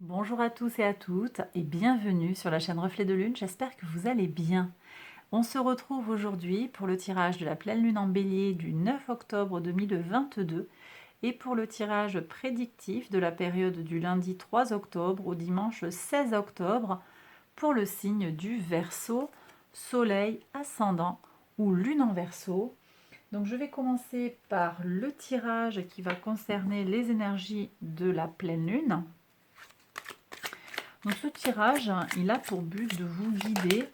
Bonjour à tous et à toutes et bienvenue sur la chaîne Reflet de Lune, j'espère que vous allez bien. On se retrouve aujourd'hui pour le tirage de la pleine lune en bélier du 9 octobre 2022 et pour le tirage prédictif de la période du lundi 3 octobre au dimanche 16 octobre pour le signe du Verseau, soleil ascendant ou lune en Verseau. Donc je vais commencer par le tirage qui va concerner les énergies de la pleine lune. Donc ce tirage, il a pour but de vous guider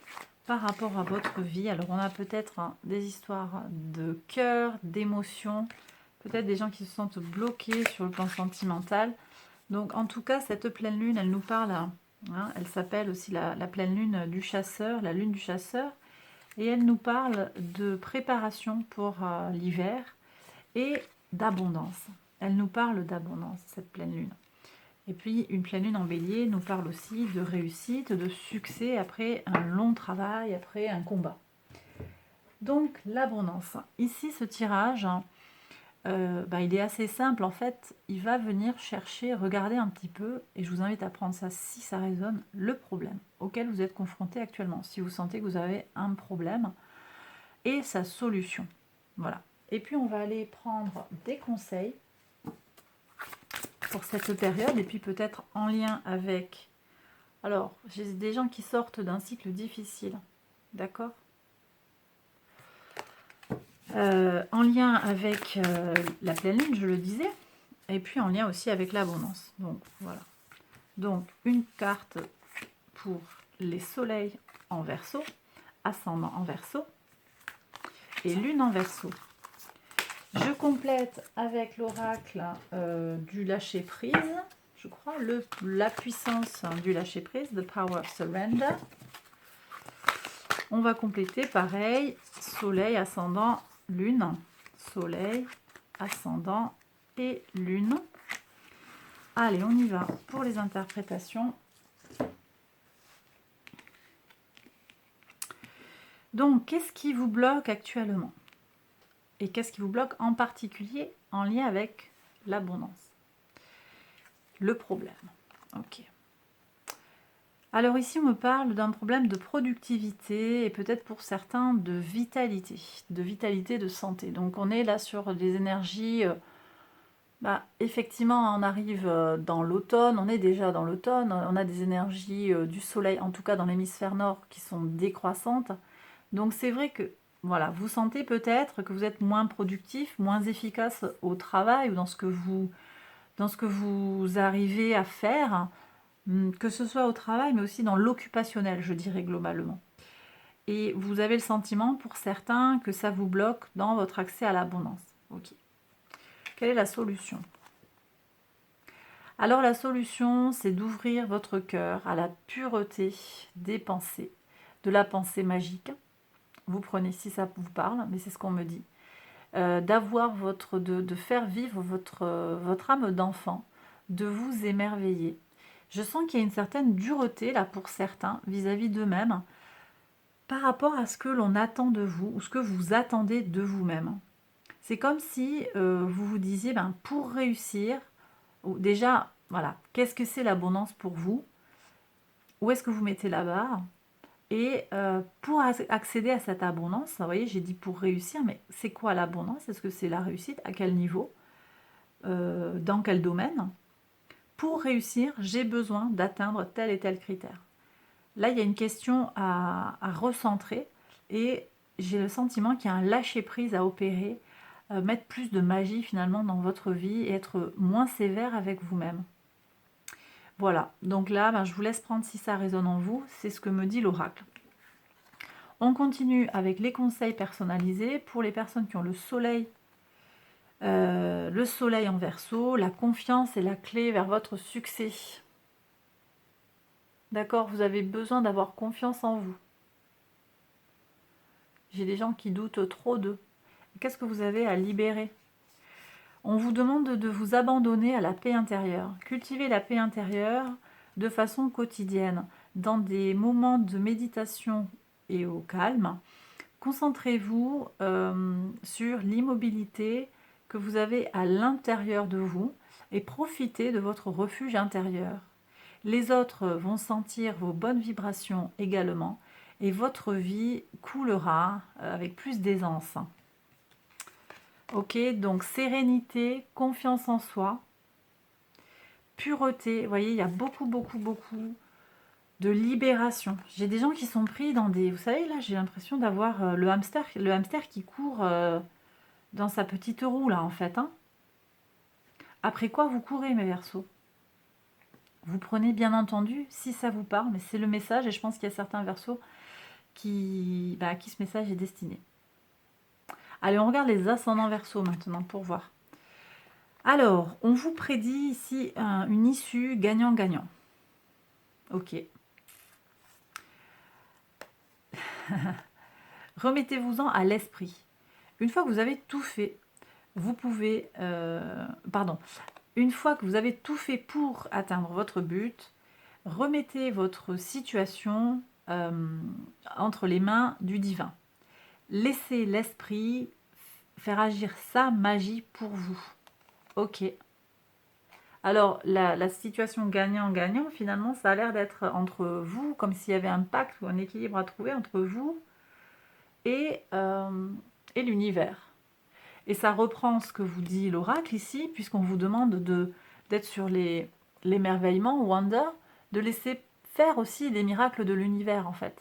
par rapport à votre vie. Alors on a peut-être des histoires de cœur, d'émotions, peut-être des gens qui se sentent bloqués sur le plan sentimental. Donc en tout cas, cette pleine lune, elle nous parle, elle s'appelle aussi la pleine lune du chasseur, la lune du chasseur, et elle nous parle de préparation pour l'hiver et d'abondance. Elle nous parle d'abondance, cette pleine lune. Et puis, une pleine lune en bélier nous parle aussi de réussite, de succès après un long travail, après un combat. Donc, l'abondance. Ici, ce tirage, il est assez simple. En fait, il va venir chercher, regarder un petit peu, et je vous invite à prendre ça si ça résonne, le problème auquel vous êtes confronté actuellement. Si vous sentez que vous avez un problème et sa solution. Voilà. Et puis, on va aller prendre des conseils pour cette période, et puis peut-être en lien avec... Alors, j'ai des gens qui sortent d'un cycle difficile, d'accord, en lien avec la pleine lune, je le disais, et puis en lien aussi avec l'abondance. Donc, voilà. Donc, une carte pour les soleils en Verseau, ascendant en Verseau, et lune en Verseau. Je complète avec l'oracle du lâcher-prise, je crois, la puissance du lâcher-prise, the power of surrender. On va compléter pareil, soleil, ascendant, lune, soleil, ascendant et lune. Allez, on y va pour les interprétations. Donc, qu'est-ce qui vous bloque actuellement? Et qu'est-ce qui vous bloque en particulier en lien avec l'abondance? Le problème. Ok. Alors ici, on me parle d'un problème de productivité et peut-être pour certains de vitalité de santé. Donc on est là sur des énergies, effectivement on arrive dans l'automne, on est déjà dans l'automne, on a des énergies du soleil, en tout cas dans l'hémisphère nord, qui sont décroissantes. Donc c'est vrai que voilà, vous sentez peut-être que vous êtes moins productif, moins efficace au travail ou dans ce que vous arrivez à faire. Que ce soit au travail, mais aussi dans l'occupationnel, je dirais globalement. Et vous avez le sentiment, pour certains, que ça vous bloque dans votre accès à l'abondance. Ok. Quelle est la solution? Alors la solution, c'est d'ouvrir votre cœur à la pureté des pensées, de la pensée magique. Vous prenez si ça vous parle, mais c'est ce qu'on me dit. De faire vivre votre âme d'enfant, de vous émerveiller. Je sens qu'il y a une certaine dureté là pour certains vis-à-vis d'eux-mêmes par rapport à ce que l'on attend de vous ou ce que vous attendez de vous-même. C'est comme si vous vous disiez, pour réussir, déjà, voilà, qu'est-ce que c'est l'abondance pour vous? Où est-ce que vous mettez la barre? Et pour accéder à cette abondance, vous voyez, j'ai dit pour réussir, mais c'est quoi l'abondance? Est-ce que c'est la réussite? À quel niveau? Dans quel domaine? Pour réussir, j'ai besoin d'atteindre tel et tel critère. Là, il y a une question à recentrer et j'ai le sentiment qu'il y a un lâcher-prise à opérer, mettre plus de magie finalement dans votre vie et être moins sévère avec vous-même. Voilà, donc là, je vous laisse prendre si ça résonne en vous, c'est ce que me dit l'oracle. On continue avec les conseils personnalisés pour les personnes qui ont le soleil en Verseau. La confiance est la clé vers votre succès. D'accord, vous avez besoin d'avoir confiance en vous. J'ai des gens qui doutent trop d'eux. Qu'est-ce que vous avez à libérer? On vous demande de vous abandonner à la paix intérieure. Cultivez la paix intérieure de façon quotidienne, dans des moments de méditation et au calme. Concentrez-vous sur l'immobilité que vous avez à l'intérieur de vous et profitez de votre refuge intérieur. Les autres vont sentir vos bonnes vibrations également et votre vie coulera avec plus d'aisance. Ok, donc sérénité, confiance en soi, pureté. Vous voyez, il y a beaucoup de libération. J'ai des gens qui sont pris dans des... Vous savez, là, j'ai l'impression d'avoir le hamster qui court dans sa petite roue, là, en fait. Hein. Après quoi, vous courez, mes Verseaux. Vous prenez, bien entendu, si ça vous parle, mais c'est le message, et je pense qu'il y a certains Verseaux à qui ce message est destiné. Allez, on regarde les ascendants Verseaux maintenant, pour voir. Alors, on vous prédit ici une issue gagnant-gagnant. Ok. Remettez-vous-en à l'esprit. Une fois que vous avez tout fait, vous pouvez... Une fois que vous avez tout fait pour atteindre votre but, remettez votre situation entre les mains du divin. Laissez l'esprit faire agir sa magie pour vous. Ok. Alors, la situation gagnant-gagnant, finalement, ça a l'air d'être entre vous, comme s'il y avait un pacte ou un équilibre à trouver entre vous et l'univers. Et ça reprend ce que vous dit l'oracle ici, puisqu'on vous demande d'être sur l'émerveillement, wonder, de laisser faire aussi les miracles de l'univers, en fait.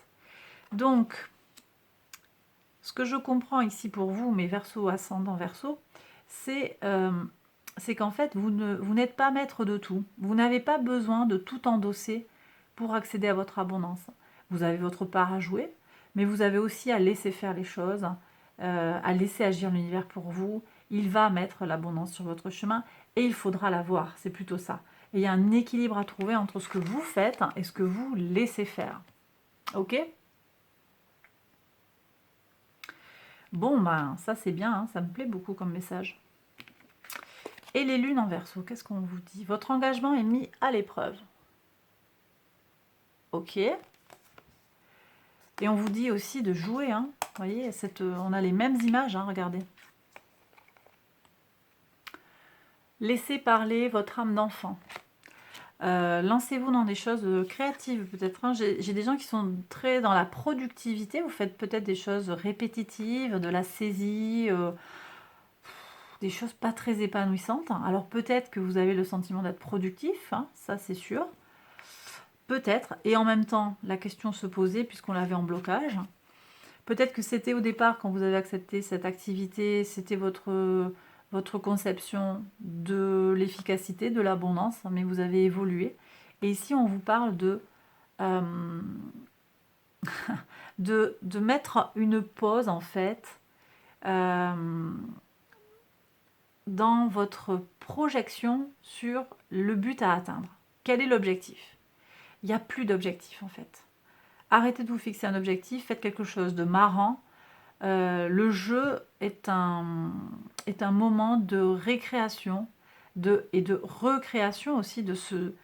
Donc, ce que je comprends ici pour vous, mes Verseaux, ascendant Verseau, c'est qu'en fait, vous n'êtes pas maître de tout. Vous n'avez pas besoin de tout endosser pour accéder à votre abondance. Vous avez votre part à jouer, mais vous avez aussi à laisser faire les choses, à laisser agir l'univers pour vous. Il va mettre l'abondance sur votre chemin et il faudra la voir. C'est plutôt ça. Et il y a un équilibre à trouver entre ce que vous faites et ce que vous laissez faire. Ok ? Bon, ben, ça c'est bien, hein, ça me plaît beaucoup comme message. Et les lunes en Verseau, qu'est-ce qu'on vous dit? Votre engagement est mis à l'épreuve. Ok. Et on vous dit aussi de jouer. Hein. Vous voyez, on a les mêmes images, hein, regardez. Laissez parler votre âme d'enfant. Lancez-vous dans des choses créatives peut-être. Hein. J'ai des gens qui sont très dans la productivité. Vous faites peut-être des choses répétitives, de la saisie, des choses pas très épanouissantes. Alors peut-être que vous avez le sentiment d'être productif, hein, ça c'est sûr. Peut-être, et en même temps, la question se posait puisqu'on l'avait en blocage. Peut-être que c'était au départ, quand vous avez accepté cette activité, c'était votre conception de l'efficacité, de l'abondance, mais vous avez évolué. Et ici, on vous parle de mettre une pause, en fait, dans votre projection sur le but à atteindre. Quel est l'objectif ? Il n'y a plus d'objectif, en fait. Arrêtez de vous fixer un objectif, faites quelque chose de marrant. Le jeu est un moment de récréation et de recréation aussi de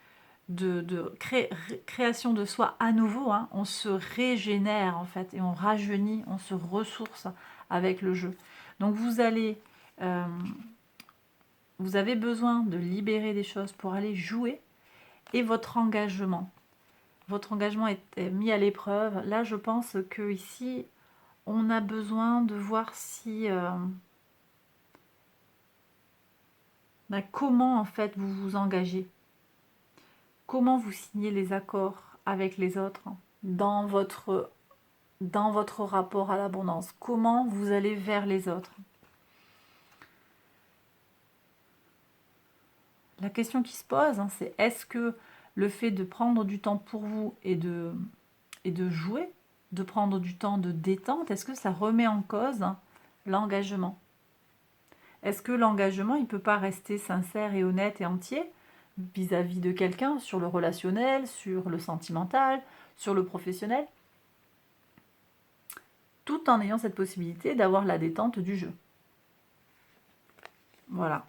création de soi à nouveau. Hein. On se régénère en fait et on rajeunit, on se ressource avec le jeu. Donc vous avez besoin de libérer des choses pour aller jouer et votre engagement est mis à l'épreuve. Là, je pense que ici, on a besoin de voir si comment en fait vous vous engagez, comment vous signez les accords avec les autres dans votre rapport à l'abondance, comment vous allez vers les autres. La question qui se pose, hein, c'est est-ce que le fait de prendre du temps pour vous et de jouer, de prendre du temps de détente, est-ce que ça remet en cause l'engagement? Est-ce que l'engagement, il ne peut pas rester sincère et honnête et entier vis-à-vis de quelqu'un, sur le relationnel, sur le sentimental, sur le professionnel, tout en ayant cette possibilité d'avoir la détente du jeu? Voilà.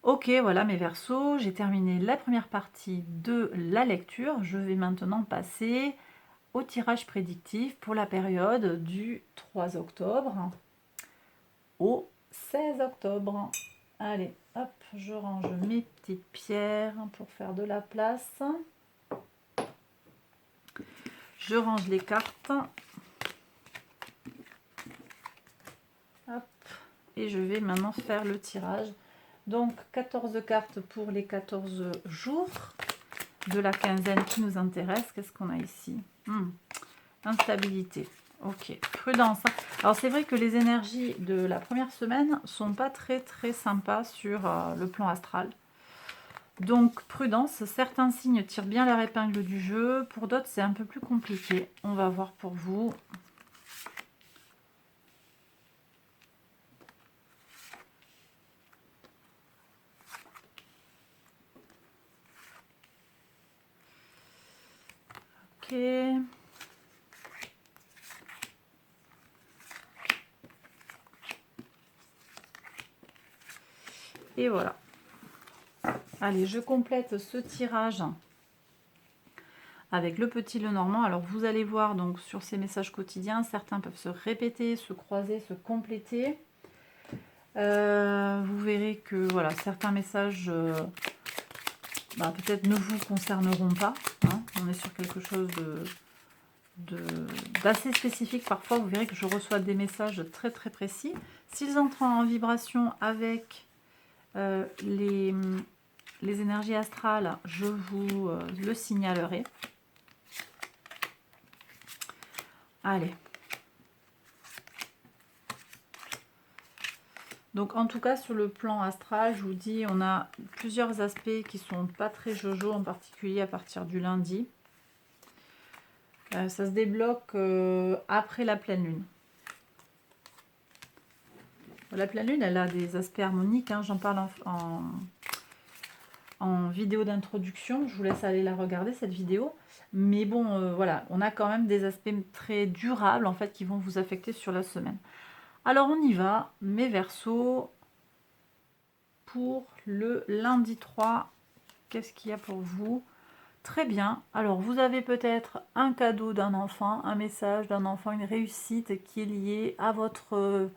Ok, voilà mes Verseaux, j'ai terminé la première partie de la lecture. Je vais maintenant passer au tirage prédictif pour la période du 3 octobre au 16 octobre. Allez, Hop, je range mes petites pierres pour faire de la place. Je range les cartes. Hop, et je vais maintenant faire le tirage. Donc 14 cartes pour les 14 jours de la quinzaine qui nous intéresse. Qu'est-ce qu'on a ici? Instabilité. Ok, prudence. Alors c'est vrai que les énergies de la première semaine sont pas très sympas sur le plan astral. Donc prudence, certains signes tirent bien leur épingle du jeu, pour d'autres c'est un peu plus compliqué. On va voir pour vous. Ok. Et voilà. Allez, je complète ce tirage avec le petit Lenormand. Alors vous allez voir donc sur ces messages quotidiens, certains peuvent se répéter, se croiser, se compléter. Vous verrez que voilà, certains messages peut-être ne vous concerneront pas. Hein. On est sur quelque chose d'assez spécifique. Parfois vous verrez que je reçois des messages très précis. S'ils entrent en vibration avec les énergies astrales, je vous le signalerai. Allez. Donc en tout cas sur le plan astral, je vous dis, on a plusieurs aspects qui sont pas très jojo, en particulier à partir du lundi. Ça se débloque après la pleine lune. La pleine lune, elle a des aspects harmoniques, hein, j'en parle en vidéo d'introduction, je vous laisse aller la regarder cette vidéo. Mais bon, voilà, on a quand même des aspects très durables en fait qui vont vous affecter sur la semaine. Alors on y va, mes Verseaux, pour le lundi 3, qu'est-ce qu'il y a pour vous? Très bien, alors vous avez peut-être un cadeau d'un enfant, un message d'un enfant, une réussite qui est liée à votre,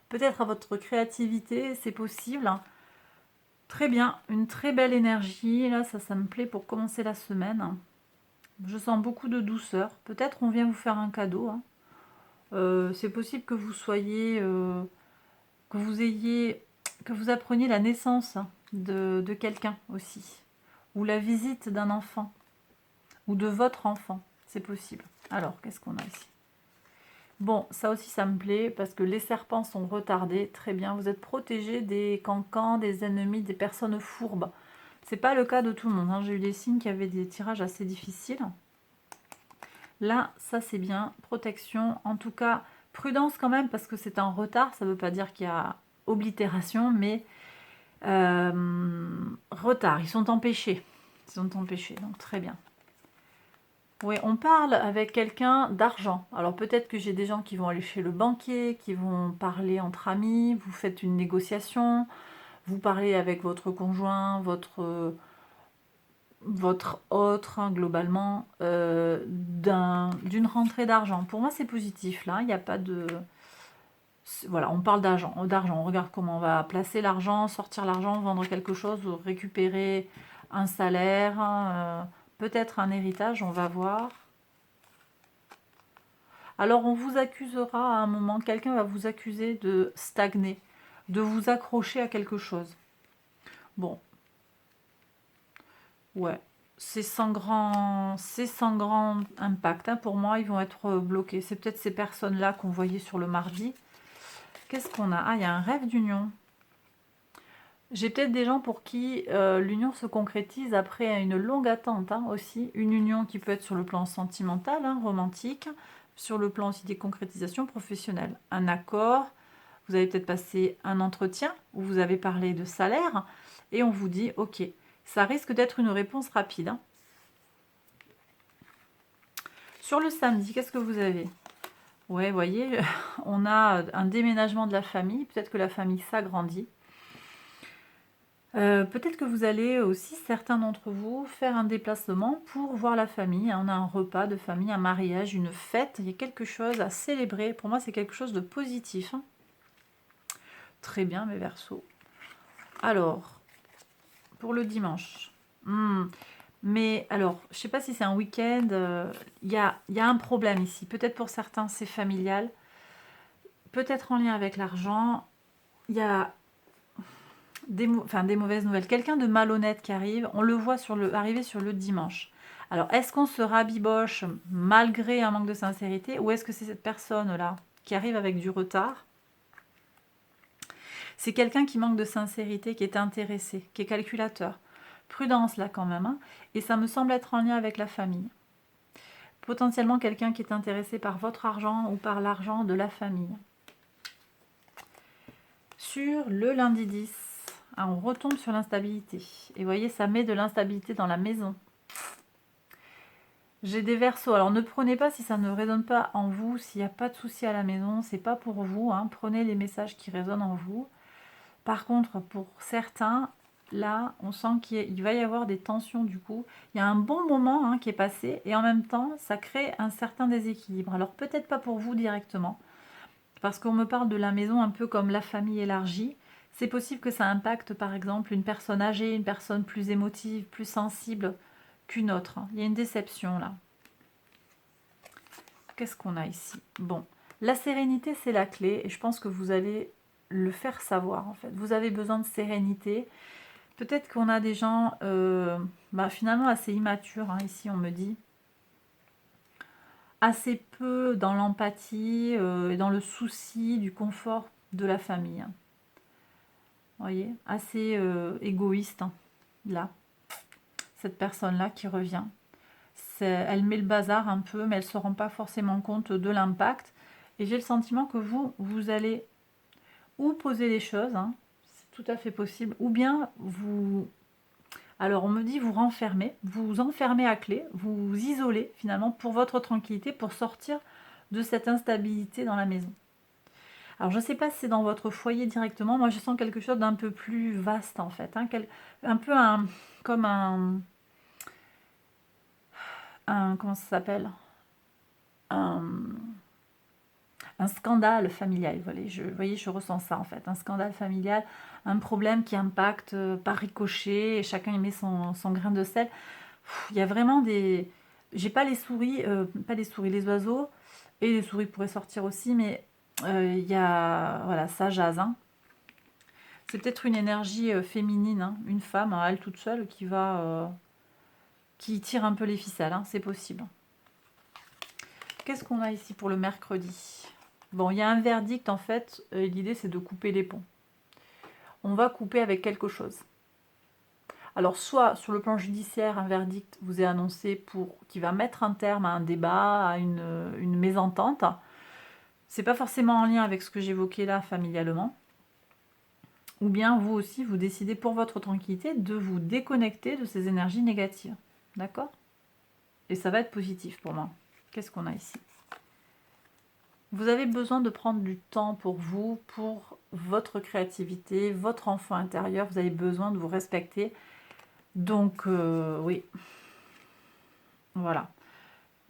peut-être à votre créativité, c'est possible. Très bien, une très belle énergie, là ça me plaît pour commencer la semaine. Je sens beaucoup de douceur, peut-être on vient vous faire un cadeau. Hein. C'est possible que vous soyez, que vous appreniez la naissance de quelqu'un aussi, ou la visite d'un enfant, ou de votre enfant, c'est possible. Alors, qu'est-ce qu'on a ici? Bon, ça aussi ça me plaît, parce que les serpents sont retardés, très bien, vous êtes protégés des cancans, des ennemis, des personnes fourbes. C'est pas le cas de tout le monde, hein. J'ai eu des signes qui avaient des tirages assez difficiles. Là, ça c'est bien, protection, en tout cas, prudence quand même, parce que c'est en retard, ça ne veut pas dire qu'il y a oblitération, mais retard, ils sont empêchés. Ils sont empêchés, donc très bien. Oui, on parle avec quelqu'un d'argent. Alors peut-être que j'ai des gens qui vont aller chez le banquier, qui vont parler entre amis, vous faites une négociation, vous parlez avec votre conjoint, votre autre, hein, globalement, d'une rentrée d'argent. Pour moi, c'est positif, là, il n'y a pas de... Voilà, on parle d'argent, on regarde comment on va placer l'argent, sortir l'argent, vendre quelque chose, récupérer un salaire, peut-être un héritage, on va voir. Alors, on vous accusera à un moment, quelqu'un va vous accuser de stagner, de vous accrocher à quelque chose. Bon. Ouais. C'est sans grand impact. Hein. Pour moi, ils vont être bloqués. C'est peut-être ces personnes-là qu'on voyait sur le mardi. Qu'est-ce qu'on a? Ah, il y a un rêve d'union. J'ai peut-être des gens pour qui l'union se concrétise après une longue attente, hein, aussi. Une union qui peut être sur le plan sentimental, hein, romantique, sur le plan aussi des concrétisations professionnelles. Un accord, vous avez peut-être passé un entretien où vous avez parlé de salaire et on vous dit, ok, ça risque d'être une réponse rapide. Hein. Sur le samedi, qu'est-ce que vous avez? Ouais, vous voyez, on a un déménagement de la famille. Peut-être que la famille s'agrandit. Peut-être que vous allez aussi, certains d'entre vous, faire un déplacement pour voir la famille. On a un repas de famille, un mariage, une fête. Il y a quelque chose à célébrer. Pour moi, c'est quelque chose de positif. Hein. Très bien, mes Verseaux. Alors, pour le dimanche. Mais alors, je ne sais pas si c'est un week-end. Il y a un problème ici. Peut-être pour certains, c'est familial. Peut-être en lien avec l'argent. Il y a des mauvaises nouvelles. Quelqu'un de malhonnête qui arrive. On le voit arriver sur le dimanche. Alors, est-ce qu'on se rabiboche malgré un manque de sincérité, ou est-ce que c'est cette personne-là qui arrive avec du retard? C'est quelqu'un qui manque de sincérité, qui est intéressé, qui est calculateur. Prudence là quand même, hein. Et ça me semble être en lien avec la famille. Potentiellement quelqu'un qui est intéressé par votre argent ou par l'argent de la famille. Sur le lundi 10, on retombe sur l'instabilité. Et vous voyez, ça met de l'instabilité dans la maison. J'ai des versos. Alors ne prenez pas si ça ne résonne pas en vous, s'il n'y a pas de souci à la maison, c'est pas pour vous, hein. Prenez les messages qui résonnent en vous. Par contre, pour certains, là, on sent qu'il va y avoir des tensions du coup. Il y a un bon moment, hein, qui est passé et en même temps, ça crée un certain déséquilibre. Alors peut-être pas pour vous directement, parce qu'on me parle de la maison un peu comme la famille élargie. C'est possible que ça impacte par exemple une personne âgée, une personne plus émotive, plus sensible qu'une autre. Il y a une déception là. Qu'est-ce qu'on a ici? Bon, la sérénité c'est la clé et je pense que vous allez le faire savoir en fait. Vous avez besoin de sérénité. Peut-être qu'on a des gens finalement assez immatures, hein, ici on me dit. Assez peu dans l'empathie et dans le souci du confort de la famille. Hein. Vous voyez, assez égoïste, hein, là. Cette personne-là qui revient. Elle met le bazar un peu, mais elle ne se rend pas forcément compte de l'impact. Et j'ai le sentiment que vous allez ou poser les choses, hein, c'est tout à fait possible, ou bien vous... Alors on me dit vous renfermez, vous enfermez à clé, vous isolez finalement pour votre tranquillité, pour sortir de cette instabilité dans la maison. Alors je ne sais pas si c'est dans votre foyer directement, moi je sens quelque chose d'un peu plus vaste en fait, hein, un peu comme comment ça s'appelle, un scandale familial. Vous voyez, je ressens ça en fait, un scandale familial, un problème qui impacte par ricochet, et chacun y met son grain de sel. Il y a vraiment des... J'ai pas les souris, les oiseaux, et les souris pourraient sortir aussi, mais il y a... Voilà, ça jase. Hein. C'est peut-être une énergie féminine, hein, une femme, hein, elle toute seule, qui tire un peu les ficelles, hein, c'est possible. Qu'est-ce qu'on a ici pour le mercredi? Bon, il y a un verdict en fait, l'idée c'est de couper les ponts. On va couper avec quelque chose. Alors soit sur le plan judiciaire, un verdict vous est annoncé qui va mettre un terme à un débat, à une mésentente. C'est pas forcément en lien avec ce que j'évoquais là familialement. Ou bien vous aussi, vous décidez pour votre tranquillité de vous déconnecter de ces énergies négatives. D'accord? Et ça va être positif pour moi. Qu'est-ce qu'on a ici? Vous avez besoin de prendre du temps pour vous, pour votre créativité, votre enfant intérieur. Vous avez besoin de vous respecter. Donc, oui. Voilà.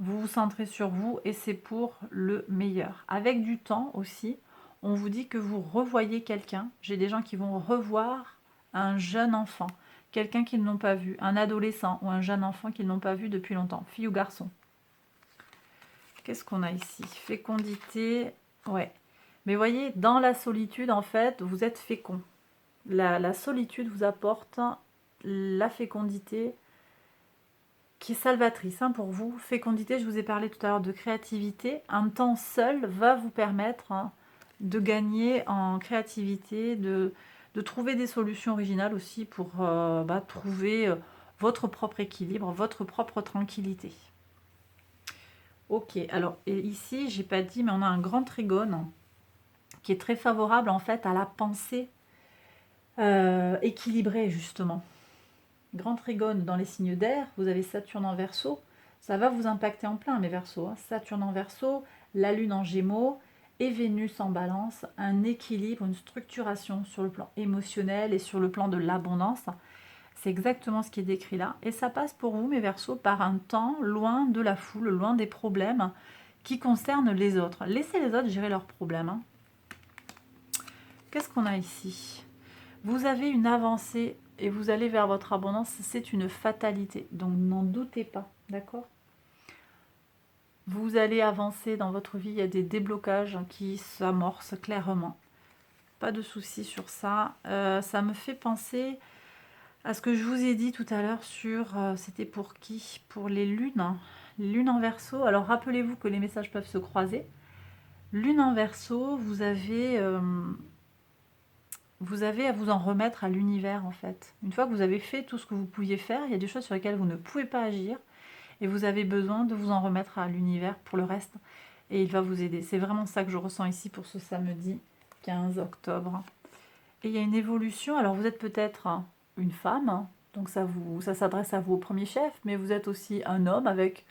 Vous vous centrez sur vous et c'est pour le meilleur. Avec du temps aussi, on vous dit que vous revoyez quelqu'un. J'ai des gens qui vont revoir un jeune enfant, quelqu'un qu'ils n'ont pas vu, un adolescent ou un jeune enfant qu'ils n'ont pas vu depuis longtemps, fille ou garçon. Qu'est-ce qu'on a ici? Fécondité, ouais. Mais voyez, dans la solitude, en fait, vous êtes fécond. La solitude vous apporte la fécondité qui est salvatrice, hein, pour vous. Fécondité, je vous ai parlé tout à l'heure de créativité. Un temps seul va vous permettre, hein, de gagner en créativité, de trouver des solutions originales aussi pour trouver votre propre équilibre, votre propre tranquillité. Ok, alors et ici, j'ai pas dit, mais on a un grand trigone qui est très favorable en fait à la pensée équilibrée justement. Grand trigone dans les signes d'air, vous avez Saturne en Verseau, ça va vous impacter en plein mes Verseaux. Hein. Saturne en Verseau, la Lune en Gémeaux et Vénus en Balance, un équilibre, une structuration sur le plan émotionnel et sur le plan de l'abondance. C'est exactement ce qui est décrit là. Et ça passe pour vous, mes Verseaux, par un temps loin de la foule, loin des problèmes qui concernent les autres. Laissez les autres gérer leurs problèmes. Hein. Qu'est-ce qu'on a ici? Vous avez une avancée et vous allez vers votre abondance, c'est une fatalité. Donc n'en doutez pas, d'accord? Vous allez avancer dans votre vie, il y a des déblocages qui s'amorcent clairement. Pas de souci sur ça. Ça me fait penser à ce que je vous ai dit tout à l'heure sur... c'était pour qui? Pour les lunes. Lune en Verseau. Alors rappelez-vous que les messages peuvent se croiser. Lune en Verseau, vous avez à vous en remettre à l'univers en fait. Une fois que vous avez fait tout ce que vous pouviez faire, il y a des choses sur lesquelles vous ne pouvez pas agir et vous avez besoin de vous en remettre à l'univers pour le reste et il va vous aider. C'est vraiment ça que je ressens ici pour ce samedi 15 octobre. Et il y a une évolution. Alors vous êtes peut-être une femme, donc ça s'adresse à vous au premier chef, mais vous êtes aussi un homme avec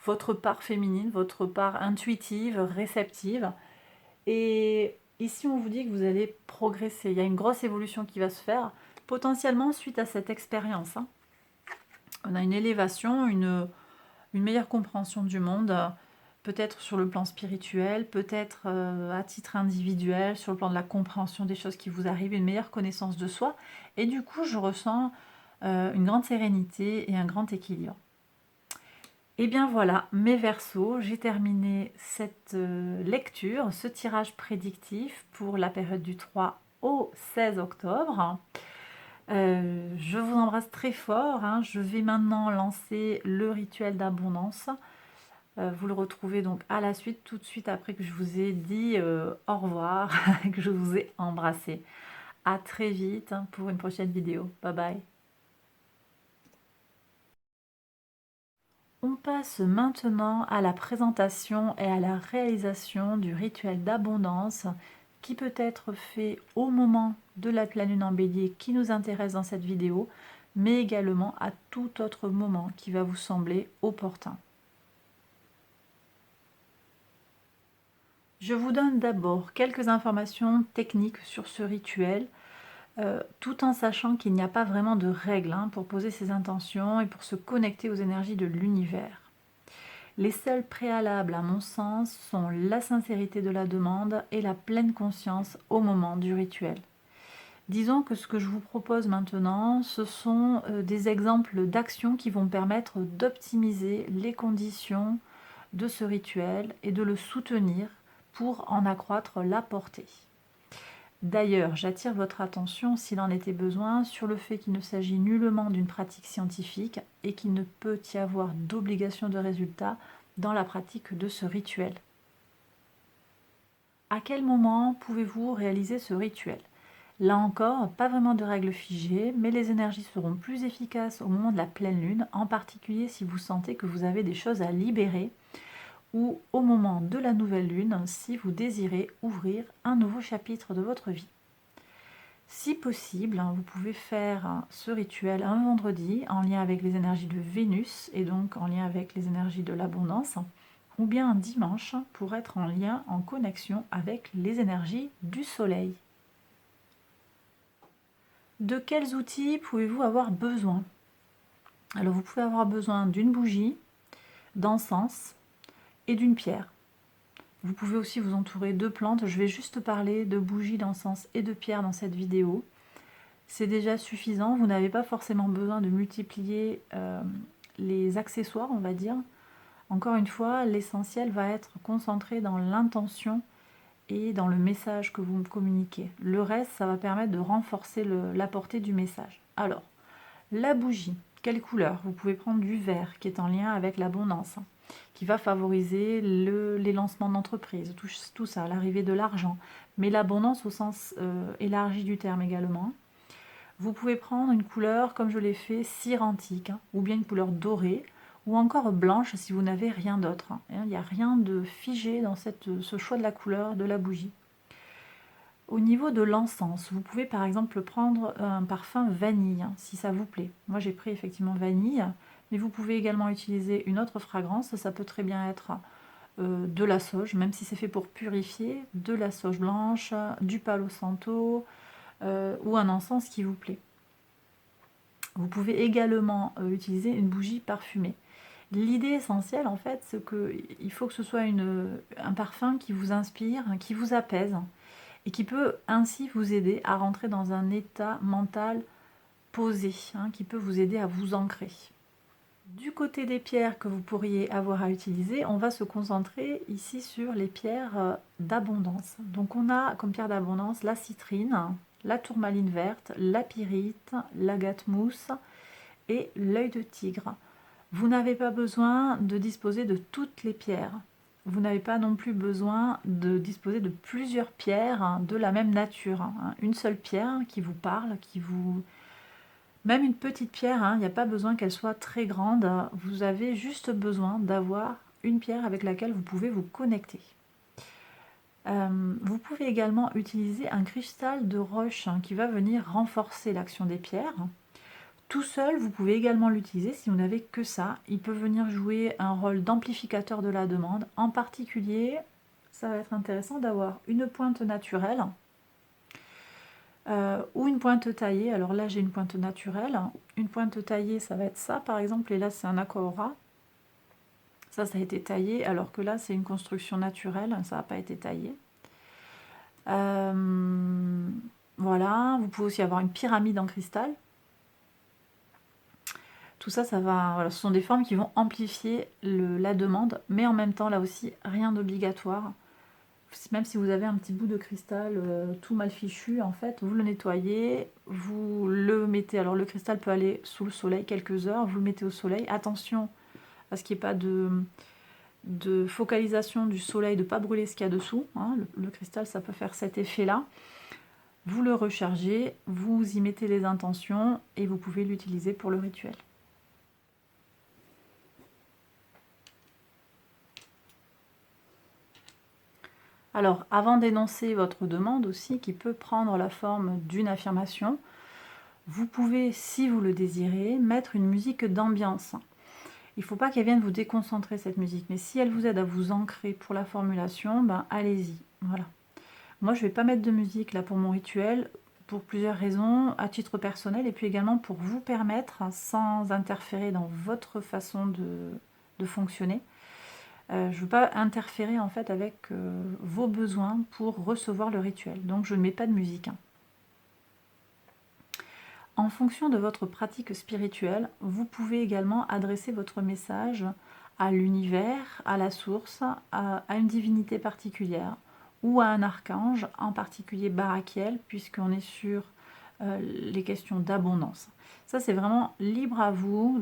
votre part féminine, votre part intuitive, réceptive. Et ici, on vous dit que vous allez progresser. Il y a une grosse évolution qui va se faire, potentiellement suite à cette expérience. On a une élévation, une meilleure compréhension du monde, peut-être sur le plan spirituel, peut-être à titre individuel, sur le plan de la compréhension des choses qui vous arrivent, une meilleure connaissance de soi. Et du coup, je ressens une grande sérénité et un grand équilibre. Et bien voilà, mes Verseaux, j'ai terminé cette lecture, ce tirage prédictif pour la période du 3 au 16 octobre. Je vous embrasse très fort, hein. Je vais maintenant lancer le rituel d'abondance. Vous le retrouvez donc à la suite, tout de suite après que je vous ai dit au revoir, que je vous ai embrassé. À très vite pour une prochaine vidéo. Bye bye. On passe maintenant à la présentation et à la réalisation du rituel d'abondance qui peut être fait au moment de la pleine lune en bélier qui nous intéresse dans cette vidéo, mais également à tout autre moment qui va vous sembler opportun. Je vous donne d'abord quelques informations techniques sur ce rituel, tout en sachant qu'il n'y a pas vraiment de règles pour poser ses intentions et pour se connecter aux énergies de l'univers. Les seuls préalables, à mon sens, sont la sincérité de la demande et la pleine conscience au moment du rituel. Disons que ce que je vous propose maintenant, ce sont des exemples d'actions qui vont permettre d'optimiser les conditions de ce rituel et de le soutenir pour en accroître la portée. D'ailleurs, j'attire votre attention, s'il en était besoin, sur le fait qu'il ne s'agit nullement d'une pratique scientifique et qu'il ne peut y avoir d'obligation de résultat dans la pratique de ce rituel. À quel moment pouvez-vous réaliser ce rituel? Là encore, pas vraiment de règles figées, mais les énergies seront plus efficaces au moment de la pleine lune, en particulier si vous sentez que vous avez des choses à libérer, ou au moment de la nouvelle lune, si vous désirez ouvrir un nouveau chapitre de votre vie. Si possible, vous pouvez faire ce rituel un vendredi en lien avec les énergies de Vénus et donc en lien avec les énergies de l'abondance, ou bien un dimanche pour être en lien, en connexion avec les énergies du soleil. De quels outils pouvez-vous avoir besoin? Alors vous pouvez avoir besoin d'une bougie, d'encens et d'une pierre. Vous pouvez aussi vous entourer de plantes. Je vais juste parler de bougies, d'encens et de pierres dans cette vidéo. C'est déjà suffisant. Vous n'avez pas forcément besoin de multiplier les accessoires, on va dire. Encore une fois, l'essentiel va être concentré dans l'intention et dans le message que vous me communiquez. Le reste, ça va permettre de renforcer la portée du message. Alors, la bougie, quelle couleur? Vous pouvez prendre du vert qui est en lien avec l'abondance, qui va favoriser les lancements d'entreprise, tout ça, l'arrivée de l'argent, mais l'abondance au sens élargi du terme également. Vous pouvez prendre une couleur, comme je l'ai fait, cire antique, ou bien une couleur dorée, ou encore blanche si vous n'avez rien d'autre. Il n'y a rien de figé dans ce choix de la couleur de la bougie. Au niveau de l'encens, vous pouvez par exemple prendre un parfum vanille, si ça vous plaît. Moi j'ai pris effectivement vanille, mais vous pouvez également utiliser une autre fragrance. Ça peut très bien être de la sauge, même si c'est fait pour purifier, de la sauge blanche, du palo santo, ou un encens qui vous plaît. Vous pouvez également utiliser une bougie parfumée. L'idée essentielle, en fait, c'est qu'il faut que ce soit un parfum qui vous inspire, qui vous apaise, et qui peut ainsi vous aider à rentrer dans un état mental posé, hein, qui peut vous aider à vous ancrer. Du côté des pierres que vous pourriez avoir à utiliser, on va se concentrer ici sur les pierres d'abondance. Donc on a comme pierre d'abondance la citrine, la tourmaline verte, la pyrite, l'agate mousse et l'œil de tigre. Vous n'avez pas besoin de disposer de toutes les pierres. Vous n'avez pas non plus besoin de disposer de plusieurs pierres, hein, de la même nature, hein. Une seule pierre qui vous parle, qui vous... Même une petite pierre, hein, il n'y a pas besoin qu'elle soit très grande. Vous avez juste besoin d'avoir une pierre avec laquelle vous pouvez vous connecter. Vous pouvez également utiliser un cristal de roche, hein, qui va venir renforcer l'action des pierres. Tout seul, vous pouvez également l'utiliser si vous n'avez que ça. Il peut venir jouer un rôle d'amplificateur de la demande. En particulier, ça va être intéressant d'avoir une pointe naturelle ou une pointe taillée. Alors là, j'ai une pointe naturelle. Une pointe taillée, ça va être ça par exemple. Et là, c'est un aquaora. Ça a été taillé, alors que là, c'est une construction naturelle. Ça n'a pas été taillé. Voilà. Vous pouvez aussi avoir une pyramide en cristal. Tout ça, voilà, ce sont des formes qui vont amplifier la demande, mais en même temps, là aussi, rien d'obligatoire. Même si vous avez un petit bout de cristal tout mal fichu, en fait, vous le nettoyez, vous le mettez. Alors, le cristal peut aller sous le soleil quelques heures, vous le mettez au soleil. Attention à ce qu'il n'y ait pas de focalisation du soleil, de ne pas brûler ce qu'il y a dessous, hein. Le cristal, ça peut faire cet effet-là. Vous le rechargez, vous y mettez les intentions et vous pouvez l'utiliser pour le rituel. Alors, avant d'énoncer votre demande aussi, qui peut prendre la forme d'une affirmation, vous pouvez, si vous le désirez, mettre une musique d'ambiance. Il ne faut pas qu'elle vienne vous déconcentrer, cette musique, mais si elle vous aide à vous ancrer pour la formulation, ben allez-y. Voilà. Moi, je ne vais pas mettre de musique là pour mon rituel, pour plusieurs raisons, à titre personnel, et puis également pour vous permettre, sans interférer dans votre façon de fonctionner, je ne veux pas interférer en fait avec vos besoins pour recevoir le rituel. Donc je ne mets pas de musique. En fonction de votre pratique spirituelle, vous pouvez également adresser votre message à l'univers, à la source, à une divinité particulière ou à un archange, en particulier Barakiel, puisqu'on est sur les questions d'abondance. Ça, c'est vraiment libre à vous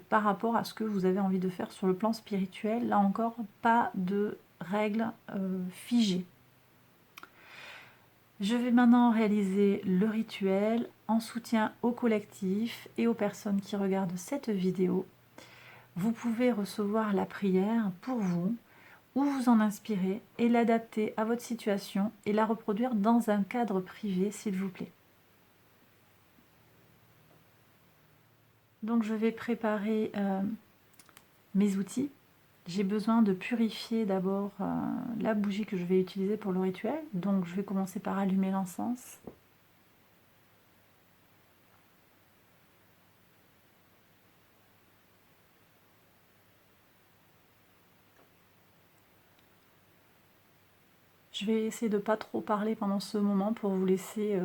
par rapport à ce que vous avez envie de faire sur le plan spirituel. Là encore, pas de règles figées. Je vais maintenant réaliser le rituel en soutien au collectif et aux personnes qui regardent cette vidéo. Vous pouvez recevoir la prière pour vous, ou vous en inspirer et l'adapter à votre situation et la reproduire dans un cadre privé, s'il vous plaît. Donc je vais préparer mes outils. J'ai besoin de purifier d'abord la bougie que je vais utiliser pour le rituel. Donc je vais commencer par allumer l'encens. Je vais essayer de ne pas trop parler pendant ce moment pour vous laisser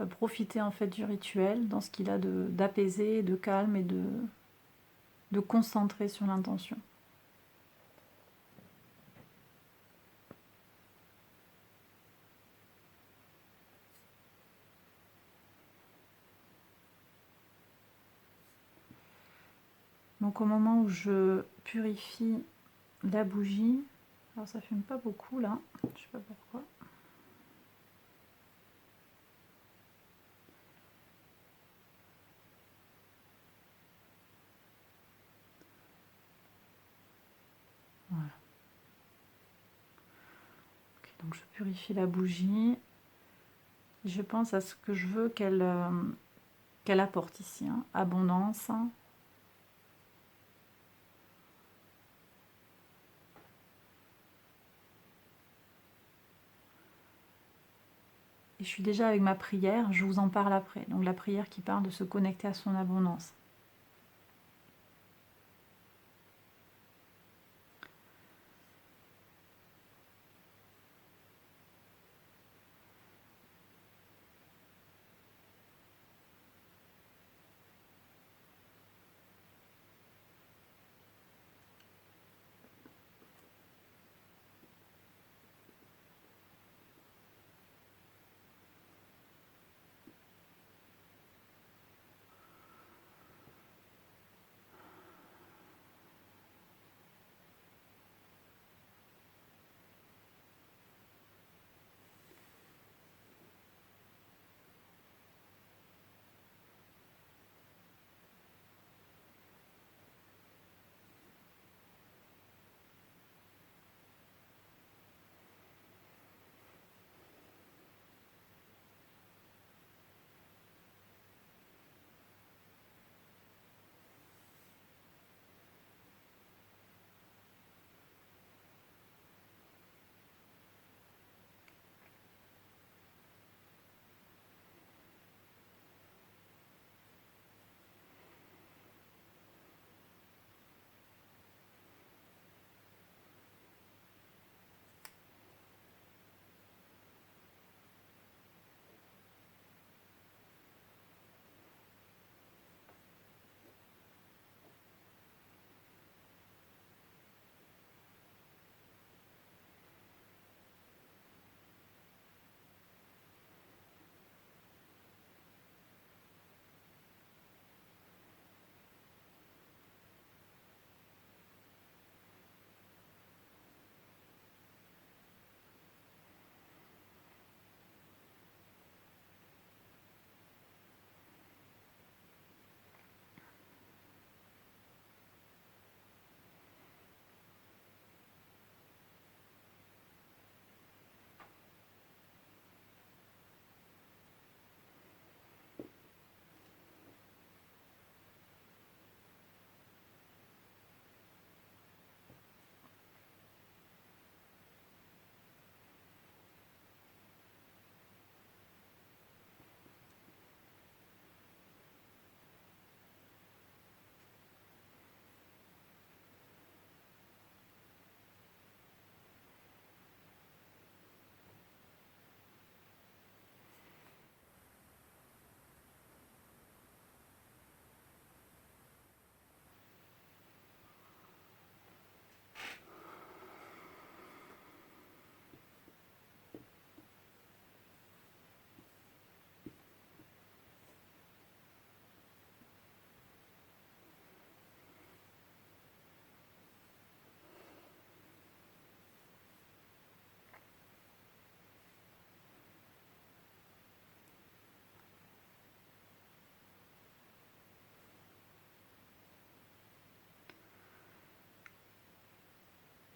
profiter en fait du rituel dans ce qu'il a d'apaisé, de calme et de concentrer sur l'intention. Donc au moment où je purifie la bougie, alors ça fume pas beaucoup là, je sais pas pourquoi. Voilà. Okay, donc je purifie la bougie. Je pense à ce que je veux qu'elle apporte ici, hein. Abondance. Et je suis déjà avec ma prière, je vous en parle après. Donc la prière qui parle de se connecter à son abondance.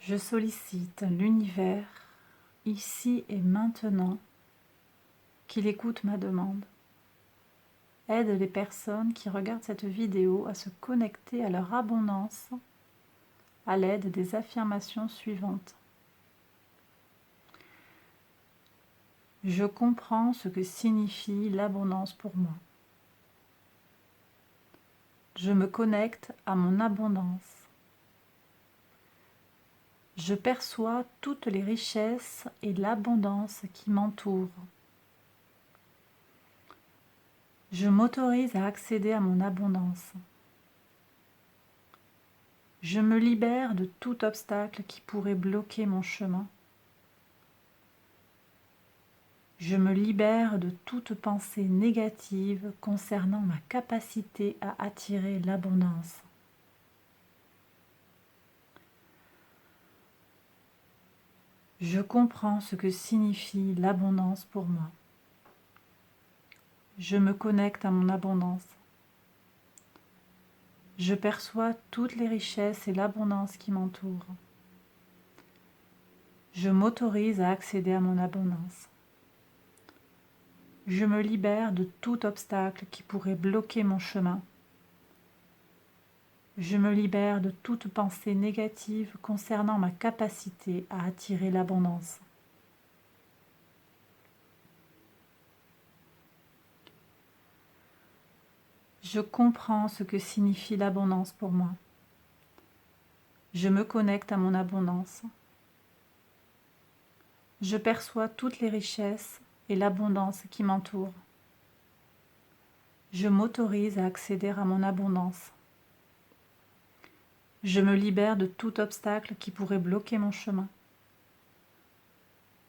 Je sollicite l'univers, ici et maintenant, qu'il écoute ma demande. Aide les personnes qui regardent cette vidéo à se connecter à leur abondance à l'aide des affirmations suivantes. Je comprends ce que signifie l'abondance pour moi. Je me connecte à mon abondance. Je perçois toutes les richesses et l'abondance qui m'entourent. Je m'autorise à accéder à mon abondance. Je me libère de tout obstacle qui pourrait bloquer mon chemin. Je me libère de toute pensée négative concernant ma capacité à attirer l'abondance. Je comprends ce que signifie l'abondance pour moi. Je me connecte à mon abondance. Je perçois toutes les richesses et l'abondance qui m'entourent. Je m'autorise à accéder à mon abondance. Je me libère de tout obstacle qui pourrait bloquer mon chemin. Je me libère de toute pensée négative concernant ma capacité à attirer l'abondance. Je comprends ce que signifie l'abondance pour moi. Je me connecte à mon abondance. Je perçois toutes les richesses et l'abondance qui m'entourent. Je m'autorise à accéder à mon abondance. Je me libère de tout obstacle qui pourrait bloquer mon chemin.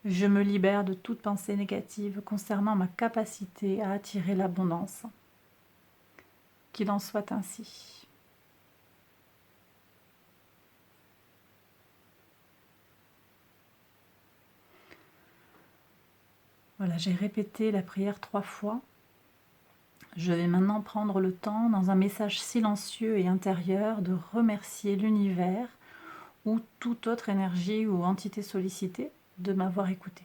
Je me libère de toute pensée négative concernant ma capacité à attirer l'abondance. Qu'il en soit ainsi. Voilà, j'ai répété la prière 3 fois. Je vais maintenant prendre le temps, dans un message silencieux et intérieur, de remercier l'univers ou toute autre énergie ou entité sollicitée de m'avoir écouté.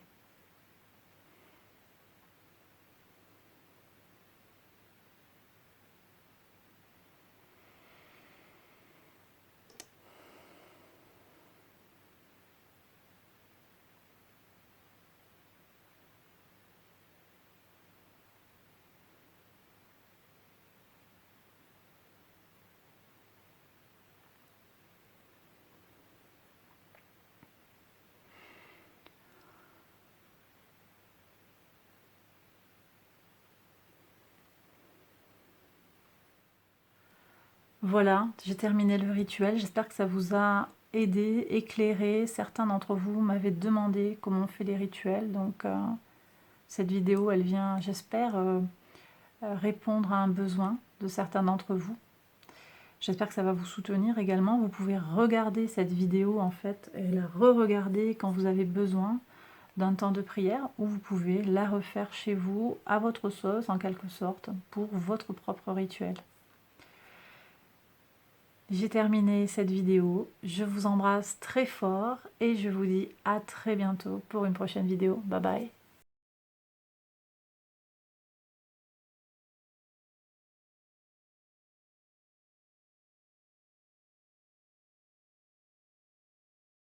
Voilà, j'ai terminé le rituel. J'espère que ça vous a aidé, éclairé. Certains d'entre vous m'avaient demandé comment on fait les rituels. Donc cette vidéo, elle vient, j'espère, répondre à un besoin de certains d'entre vous. J'espère que ça va vous soutenir également. Vous pouvez regarder cette vidéo en fait et la re-regarder quand vous avez besoin d'un temps de prière, ou vous pouvez la refaire chez vous à votre sauce en quelque sorte pour votre propre rituel. J'ai terminé cette vidéo, je vous embrasse très fort et je vous dis à très bientôt pour une prochaine vidéo. Bye bye.